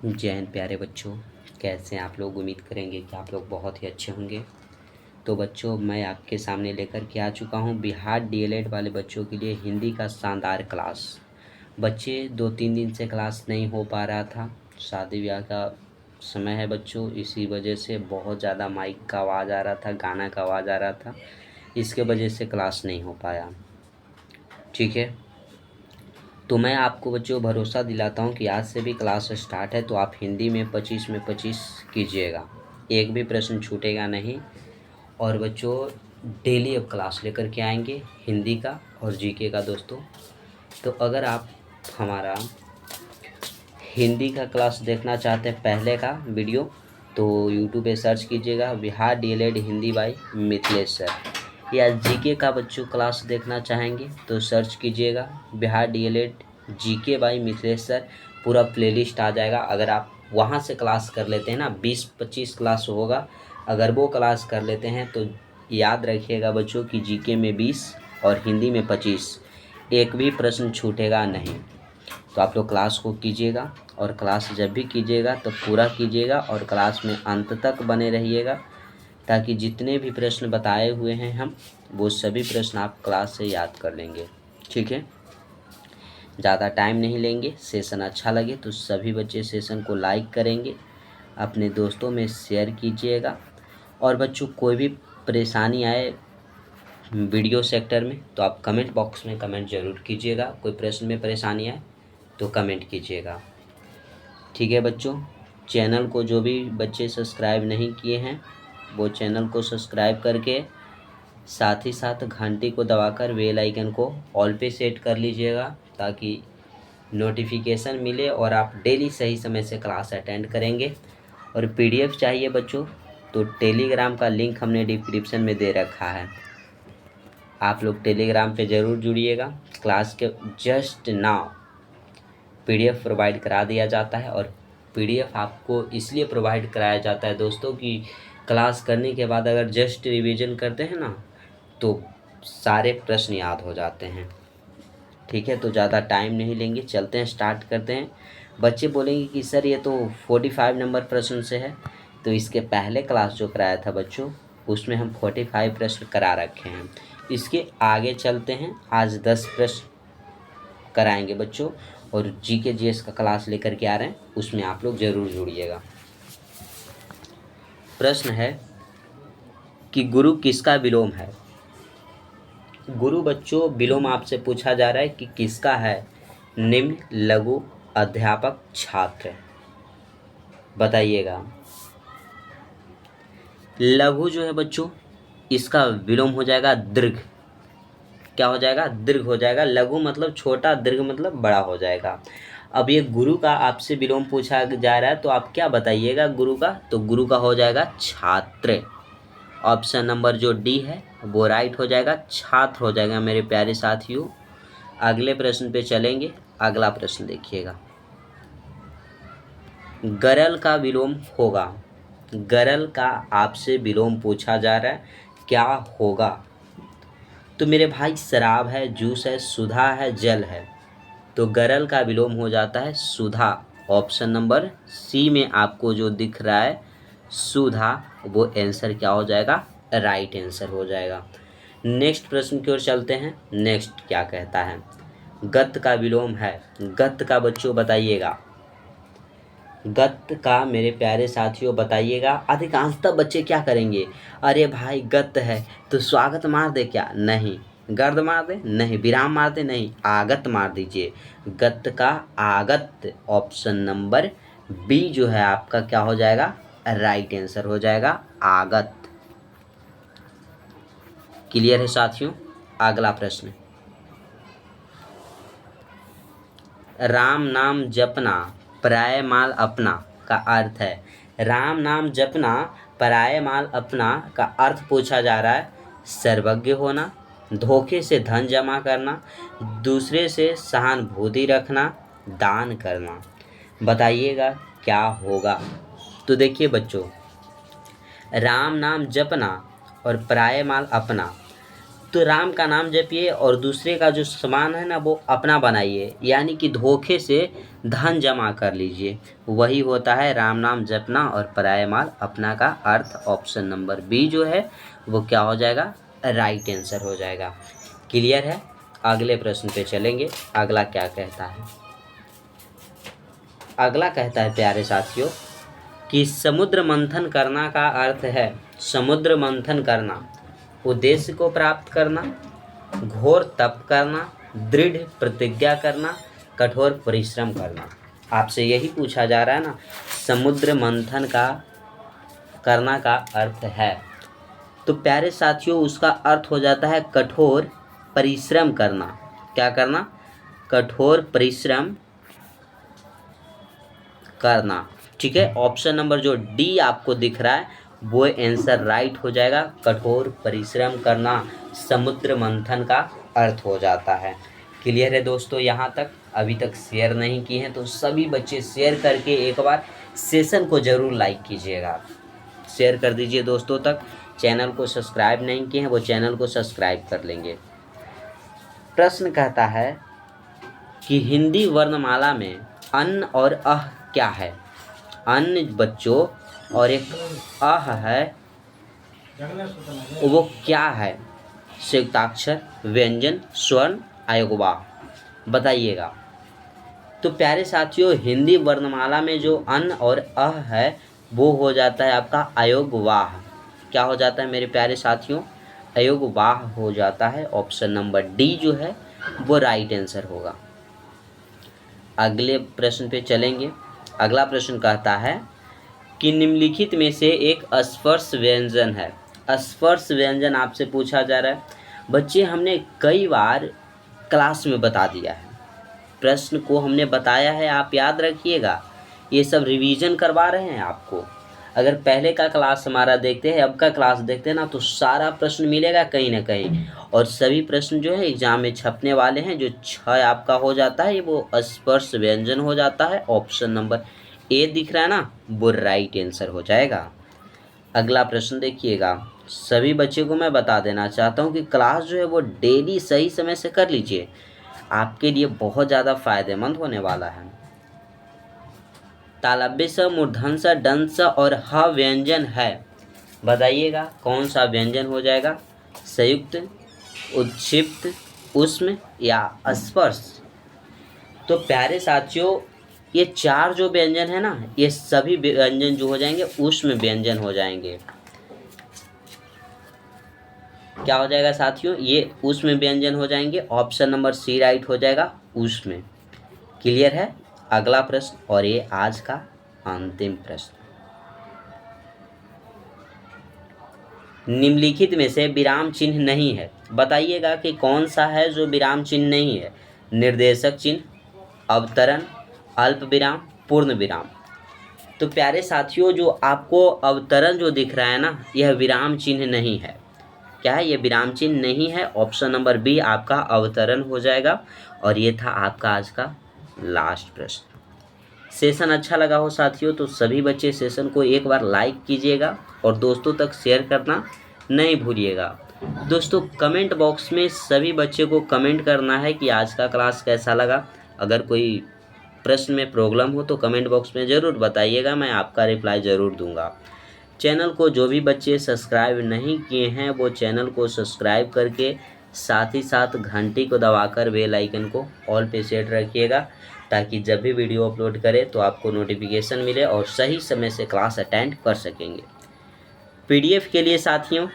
जय हिंद प्यारे बच्चों, कैसे हैं आप लोग। उम्मीद करेंगे कि आप लोग बहुत ही अच्छे होंगे। तो बच्चों, मैं आपके सामने लेकर के आ चुका हूं बिहार डीएलएड वाले बच्चों के लिए हिंदी का शानदार क्लास। बच्चे 2-3 दिन से क्लास नहीं हो पा रहा था, शादी ब्याह का समय है बच्चों, इसी वजह से बहुत ज़्यादा माइक का आवाज़ आ रहा था, गाना का आवाज़ आ रहा था, इसके वजह से क्लास नहीं हो पाया। ठीक है, तो मैं आपको बच्चों भरोसा दिलाता हूँ कि आज से भी क्लास स्टार्ट है, तो आप हिंदी में 25 में 25 कीजिएगा, एक भी प्रश्न छूटेगा नहीं। और बच्चों डेली अब क्लास लेकर के आएंगे हिंदी का और जीके का दोस्तों। तो अगर आप हमारा हिंदी का क्लास देखना चाहते हैं पहले का वीडियो, तो यूट्यूब पे सर्च कीजिएगा Bihar DElEd Hindi by Mithilesh sir. या जीके का बच्चों क्लास देखना चाहेंगे तो सर्च कीजिएगा Bihar DElEd GK by Mithilesh sir, पूरा प्लेलिस्ट आ जाएगा। अगर आप वहाँ से क्लास कर लेते हैं ना, 20-25 क्लास होगा, अगर वो क्लास कर लेते हैं तो याद रखिएगा बच्चों कि जीके में 20 और हिंदी में 25, एक भी प्रश्न छूटेगा नहीं। तो आप लोग क्लास को कीजिएगा, और क्लास जब भी कीजिएगा तो पूरा कीजिएगा और क्लास में अंत तक बने रहिएगा, ताकि जितने भी प्रश्न बताए हुए हैं हम, वो सभी प्रश्न आप क्लास से याद कर लेंगे। ठीक है, ज़्यादा टाइम नहीं लेंगे। सेशन अच्छा लगे तो सभी बच्चे सेशन को लाइक करेंगे, अपने दोस्तों में शेयर कीजिएगा। और बच्चों कोई भी परेशानी आए वीडियो सेक्टर में तो आप कमेंट बॉक्स में कमेंट ज़रूर कीजिएगा। कोई प्रश्न में परेशानी आए तो कमेंट कीजिएगा। ठीक है बच्चों, चैनल को जो भी बच्चे सब्सक्राइब नहीं किए हैं वो चैनल को सब्सक्राइब करके साथ ही साथ घंटी को दबाकर बेल आइकन को ऑल पे सेट कर लीजिएगा, ताकि नोटिफिकेशन मिले और आप डेली सही समय से क्लास अटेंड करेंगे। और पीडीएफ चाहिए बच्चों तो टेलीग्राम का लिंक हमने डिस्क्रिप्शन में दे रखा है, आप लोग टेलीग्राम पे ज़रूर जुड़िएगा। क्लास के जस्ट नाउ पीडीएफ प्रोवाइड करा दिया जाता है, और पीडीएफ आपको इसलिए प्रोवाइड कराया जाता है दोस्तों कि क्लास करने के बाद अगर जस्ट रिवीजन करते हैं ना तो सारे प्रश्न याद हो जाते हैं। ठीक है, तो ज़्यादा टाइम नहीं लेंगे, चलते हैं, स्टार्ट करते हैं। बच्चे बोलेंगे कि सर ये तो 45 नंबर प्रश्न से है, तो इसके पहले क्लास जो कराया था बच्चों उसमें हम 45 प्रश्न करा रखे हैं। इसके आगे चलते हैं, आज 10 प्रश्न कराएंगे बच्चों, और जीके जीएस का क्लास लेकर के आ रहे हैं, उसमें आप लोग ज़रूर जुड़िएगा। प्रश्न है कि गुरु किसका विलोम है। गुरु बच्चों विलोम आपसे पूछा जा रहा है कि किसका है। निम्न, लघु, अध्यापक, छात्र, बताइएगा। लघु जो है बच्चों इसका विलोम हो जाएगा दीर्घ। क्या हो जाएगा? दीर्घ हो जाएगा। लघु मतलब छोटा, दीर्घ मतलब बड़ा हो जाएगा। अब ये गुरु का आपसे विलोम पूछा जा रहा है तो आप क्या बताइएगा गुरु का? तो गुरु का हो जाएगा छात्र। ऑप्शन नंबर जो डी है वो राइट हो जाएगा, छात्र हो जाएगा मेरे प्यारे साथियों। अगले प्रश्न पे चलेंगे। अगला प्रश्न देखिएगा, गरल का विलोम होगा। गरल का आपसे विलोम पूछा जा रहा है, क्या होगा? तो मेरे भाई शराब है, जूस है, सुधा है, जल है, तो गरल का विलोम हो जाता है सुधा। ऑप्शन नंबर सी में आपको जो दिख रहा है सुधा, वो आंसर क्या हो जाएगा? राइट आंसर हो जाएगा। नेक्स्ट प्रश्न की ओर चलते हैं। नेक्स्ट क्या कहता है? गत का विलोम है। गत का बच्चों बताइएगा। गत का मेरे प्यारे साथियों बताइएगा। अधिकांशतः बच्चे क्या करेंगे? अरे भाई गत है तो स्वागत मार दे क्या? नहीं। गर्द मार दे? नहीं। विराम मार दे? नहीं। आगत मार दीजिए। गत का आगत, ऑप्शन नंबर बी जो है आपका क्या हो जाएगा? राइट आंसर हो जाएगा आगत। क्लियर है साथियों? अगला प्रश्न, राम नाम जपना पराय माल अपना का अर्थ है। राम नाम जपना पराय माल अपना का अर्थ पूछा जा रहा है। सर्वज्ञ होना, धोखे से धन जमा करना, दूसरे से सहानुभूति रखना, दान करना, बताइएगा क्या होगा? तो देखिए बच्चों, राम नाम जपना और पराय माल अपना, तो राम का नाम जपिए और दूसरे का जो सामान है ना वो अपना बनाइए, यानी कि धोखे से धन जमा कर लीजिए। वही होता है राम नाम जपना और पराया माल अपना का अर्थ। ऑप्शन नंबर बी जो है वो क्या हो जाएगा, राइट आंसर हो जाएगा। क्लियर है? अगले प्रश्न पे चलेंगे। अगला क्या कहता है? अगला कहता है प्यारे साथियों कि समुद्र मंथन करना का अर्थ है, समुद्र मंथन करना, उद्देश्य को प्राप्त करना, घोर तप करना, दृढ़ प्रतिज्ञा करना, कठोर परिश्रम करना। आपसे यही पूछा जा रहा है ना, समुद्र मंथन का करना का अर्थ है। तो प्यारे साथियों उसका अर्थ हो जाता है कठोर परिश्रम करना। क्या करना? कठोर परिश्रम करना। ठीक है, ऑप्शन नंबर जो डी आपको दिख रहा है वो आंसर राइट हो जाएगा। कठोर परिश्रम करना समुद्र मंथन का अर्थ हो जाता है। क्लियर है दोस्तों? यहाँ तक अभी तक शेयर नहीं किए हैं तो सभी बच्चे शेयर करके एक बार सेशन को ज़रूर लाइक कीजिएगा। शेयर कर दीजिए दोस्तों तक। चैनल को सब्सक्राइब नहीं किए हैं वो चैनल को सब्सक्राइब कर लेंगे। प्रश्न कहता है कि हिंदी वर्णमाला में अन और अह क्या है? अन बच्चों और एक अह है, वो क्या है? संयुक्ताक्षर, व्यंजन, स्वर्ण, अयोगवाह। बताइएगा। तो प्यारे साथियों हिंदी वर्णमाला में जो अन और अह है वो हो जाता है आपका अयोगवाह। क्या हो जाता है मेरे प्यारे साथियों? अयोगवाह हो जाता है। ऑप्शन नंबर डी जो है वो राइट आंसर होगा। अगले प्रश्न पे चलेंगे। अगला प्रश्न कहता है कि निम्नलिखित में से एक स्पर्श व्यंजन है। स्पर्श व्यंजन आपसे पूछा जा रहा है। बच्चे हमने कई बार क्लास में बता दिया है, प्रश्न को हमने बताया है, आप याद रखिएगा। ये सब रिवीजन करवा रहे हैं आपको। अगर पहले का क्लास हमारा देखते हैं, अब का क्लास देखते हैं ना, तो सारा प्रश्न मिलेगा कहीं ना कहीं। और सभी प्रश्न जो है एग्जाम में छपने वाले हैं। जो 6 आपका हो जाता है वो स्पर्श व्यंजन हो जाता है। ऑप्शन नंबर ए दिख रहा है ना, वो राइट आंसर हो जाएगा। अगला प्रश्न देखिएगा। सभी बच्चे को मैं बता देना चाहता हूँ कि क्लास जो है वो डेली सही समय से कर लीजिए, आपके लिए बहुत ज़्यादा फायदेमंद होने वाला है। तालव्य स, मूर्धन स, दंत स और ह व्यंजन है। बताइएगा कौन सा व्यंजन हो जाएगा? संयुक्त, उच्छिष्ट, उष्म या स्पर्श? तो प्यारे साथियों ये 4 जो व्यंजन है ना, ये सभी व्यंजन जो हो जाएंगे उष्म व्यंजन हो जाएंगे। क्या हो जाएगा साथियों? ये उष्म व्यंजन हो जाएंगे। ऑप्शन नंबर सी राइट हो जाएगा, उष्म। क्लियर है? अगला प्रश्न और ये आज का अंतिम प्रश्न। निम्नलिखित में से विराम चिन्ह नहीं है। बताइएगा कि कौन सा है जो विराम चिन्ह नहीं है? निर्देशक चिन्ह, अवतरण, अल्प विराम, पूर्ण विराम। तो प्यारे साथियों जो आपको अवतरण जो दिख रहा है ना, यह विराम चिन्ह नहीं है। क्या है? ये विराम चिन्ह नहीं है। ऑप्शन नंबर बी आपका अवतरण हो जाएगा। और ये था आपका आज का लास्ट प्रश्न। सेशन अच्छा लगा हो साथियों तो सभी बच्चे सेशन को एक बार लाइक कीजिएगा और दोस्तों तक शेयर करना नहीं भूलिएगा। दोस्तों कमेंट बॉक्स में सभी बच्चे को कमेंट करना है कि आज का क्लास कैसा लगा। अगर कोई प्रश्न में प्रॉब्लम हो तो कमेंट बॉक्स में ज़रूर बताइएगा, मैं आपका रिप्लाई ज़रूर दूंगा। चैनल को जो भी बच्चे सब्सक्राइब नहीं किए हैं वो चैनल को सब्सक्राइब करके साथ ही साथ घंटी को दबाकर बेल आइकन को ऑल पे सेट रखिएगा, ताकि जब भी वीडियो अपलोड करें तो आपको नोटिफिकेशन मिले और सही समय से क्लास अटेंड कर सकेंगे। पीडीएफ के लिए साथियों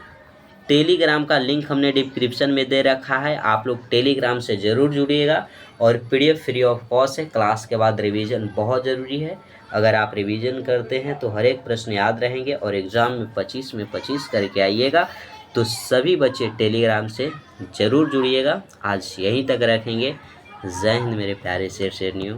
टेलीग्राम का लिंक हमने डिस्क्रिप्शन में दे रखा है, आप लोग टेलीग्राम से ज़रूर जुड़िएगा। और पीडीएफ फ्री ऑफ कॉस्ट है। क्लास के बाद रिवीजन बहुत ज़रूरी है। अगर आप रिवीजन करते हैं तो हर एक प्रश्न याद रहेंगे और एग्ज़ाम में 25 में 25 करके आइएगा। तो सभी बच्चे टेलीग्राम से ज़रूर जुड़िएगा। आज यहीं तक रखेंगे। जय हिंद मेरे प्यारे शेर शेरनियों।